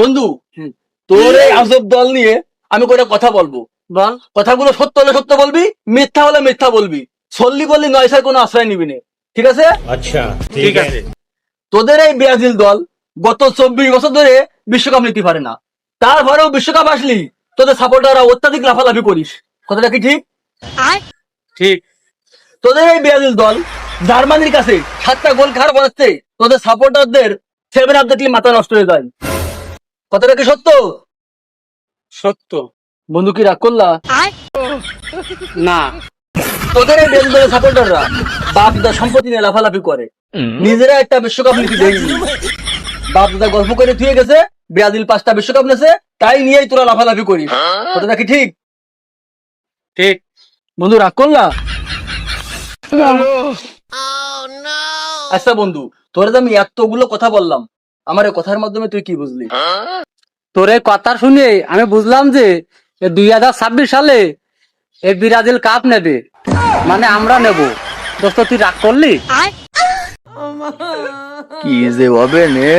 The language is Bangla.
বন্ধু, তোর এই আজব দল নিয়ে আমি কয়েকটা কথা বলবো। বল। কথাগুলো সত্য হলে সত্য বলবি, মিথ্যা হলে মিথ্যা বলবি। সল্লি বললি নয় স্যার কোনো আশ্রয় নিবি না, ঠিক আছে? अच्छा ठीक है। তোদের এই ব্রাজিল দল গত 24 বছর ধরে বিশ্বকাপ নিতে পারে না, তারপরেও বিশ্বকাপ আসলি তোদের সাপোর্টাররা অত্যাধিক লাফালাফি করিস, কথাটা কি ঠিক? ঠিক। তোদের এই ব্রাজিল দল জার্মানির কাছে 7টা গোল খাওয়ার পড়াচ্ছে, তোদের সাপোর্টারদের 7 আপ দেখলে মাথা নষ্ট হয়ে যায়, কথাটা কি সত্য? সত্য। বন্ধু কি রাগ করলা? না। তোদের এই ব্রাজিল দলের সাপোর্টাররা বাপ দাদা সম্পত্তি নিয়ে লাফালাফি করে, নিজেরা একটা বিশ্বকাপ নিতে দেয়নি। বাপ দাদা গল্প করে থুয়ে গেছে ব্রাজিল 5টা বিশ্বকাপ নেছে, তাই নিয়েই তোরা লাফালাফি করিস, কথাটা কি ঠিক? ঠিক। বন্ধু রাগ করলা? আচ্ছা বন্ধু, তোরা যে আমি এতগুলো কথা বললাম, আমার এই কথার মাধ্যমে তুই কি বুঝলি? তোর এই কথা শুনে আমি বুঝলাম যে 2026 সালে এই ব্রাজিল কাপ নেবে, মানে আমরা নেব। দোস্ত তুই রাগ করলি? কি যে হবে নে।